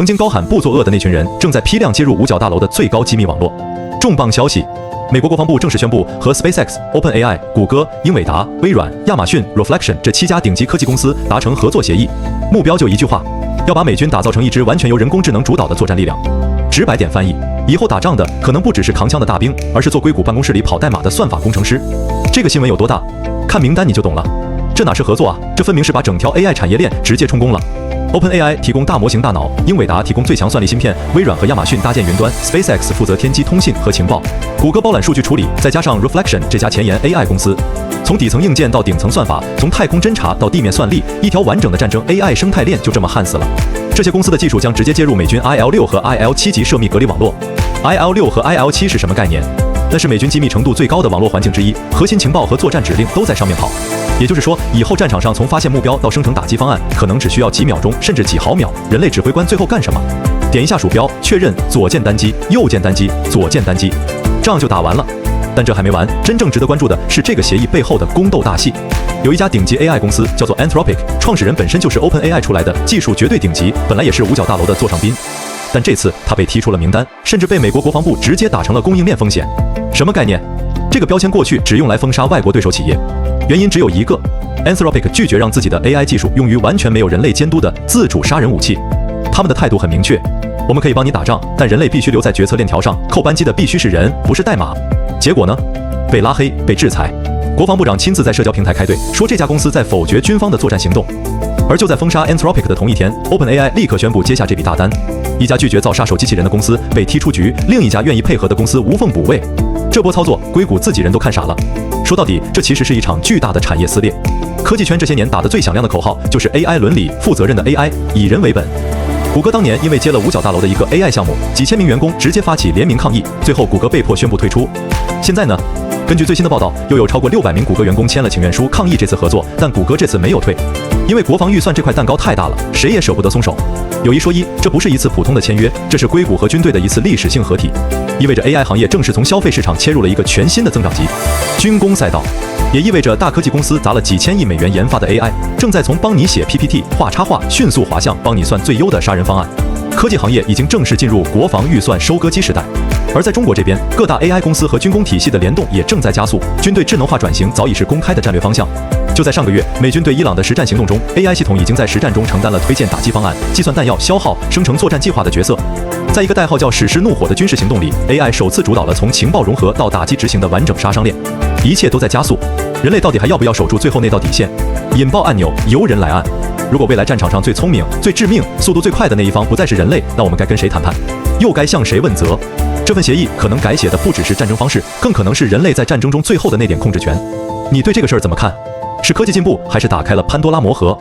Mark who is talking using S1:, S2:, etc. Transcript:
S1: 曾经高喊不作恶的那群人，正在批量接入五角大楼的最高机密网络。重磅消息！美国国防部正式宣布和 SpaceX、OpenAI、谷歌、英伟达、微软、亚马逊、Reflection 这7家顶级科技公司达成合作协议，目标就一句话：要把美军打造成一支完全由人工智能主导的作战力量。直白点翻译，以后打仗的可能不只是扛枪的大兵，而是做硅谷办公室里跑代码的算法工程师。这个新闻有多大？看名单你就懂了。这哪是合作啊？这分明是把整条 AI 产业链直接充公了。OpenAI 提供大模型大脑，英伟达提供最强算力芯片，微软和亚马逊搭建云端 ，SpaceX 负责天基通信和情报，谷歌包揽数据处理，再加上 Reflection 这家前沿 AI 公司，从底层硬件到顶层算法，从太空侦察到地面算力，一条完整的战争 AI 生态链就这么焊死了。这些公司的技术将直接接入美军 IL-6和 IL-7级涉密隔离网络。IL-6和 IL-7是什么概念？那是美军机密程度最高的网络环境之一，核心情报和作战指令都在上面跑。也就是说，以后战场上从发现目标到生成打击方案，可能只需要几秒钟，甚至几毫秒。人类指挥官最后干什么？点一下鼠标，确认左键单击，右键单击，左键单击，仗就打完了。但这还没完，真正值得关注的是这个协议背后的宫斗大戏。有一家顶级 AI 公司叫做 Anthropic， 创始人本身就是 OpenAI 出来的，技术绝对顶级，本来也是五角大楼的座上宾。但这次他被踢出了名单，甚至被美国国防部直接打成了供应链风险。什么概念？这个标签过去只用来封杀外国对手企业，原因只有一个 ：Anthropic 拒绝让自己的 AI 技术用于完全没有人类监督的自主杀人武器。他们的态度很明确：我们可以帮你打仗，但人类必须留在决策链条上，扣扳机的必须是人，不是代码。结果呢？被拉黑，被制裁。国防部长亲自在社交平台开队，说这家公司在否决军方的作战行动。而就在封杀 Anthropic 的同一天 ，OpenAI 立刻宣布接下这笔大单。一家拒绝造杀手机器人的公司被踢出局，另一家愿意配合的公司无缝补位。这波操作，硅谷自己人都看傻了。说到底，这其实是一场巨大的产业撕裂。科技圈这些年打得最响亮的口号就是 AI 伦理、负责任的 AI， 以人为本。谷歌当年因为接了五角大楼的一个 AI 项目，几千名员工直接发起联名抗议，最后谷歌被迫宣布退出。现在呢？根据最新的报道，又有超过600名谷歌员工签了请愿书抗议这次合作，但谷歌这次没有退，因为国防预算这块蛋糕太大了，谁也舍不得松手。有一说一，这不是一次普通的签约，这是硅谷和军队的一次历史性合体，意味着 AI 行业正式从消费市场切入了一个全新的增长极，军工赛道，也意味着大科技公司砸了几千亿美元研发的 AI， 正在从帮你写 PPT、画插画迅速滑向帮你算最优的杀人方案。科技行业已经正式进入国防预算收割机时代。而在中国这边，各大 AI 公司和军工体系的联动也正在加速，军队智能化转型早已是公开的战略方向。就在上个月，美军对伊朗的实战行动中 ，AI 系统已经在实战中承担了推荐打击方案、计算弹药消耗、生成作战计划的角色。在一个代号叫“史诗怒火”的军事行动里 ，AI 首次主导了从情报融合到打击执行的完整杀伤链，一切都在加速。人类到底还要不要守住最后那道底线？引爆按钮由人来按。如果未来战场上最聪明、最致命、速度最快的那一方不再是人类，那我们该跟谁谈判？又该向谁问责？这份协议可能改写的不只是战争方式，更可能是人类在战争中最后的那点控制权。你对这个事儿怎么看？是科技进步，还是打开了潘多拉魔盒？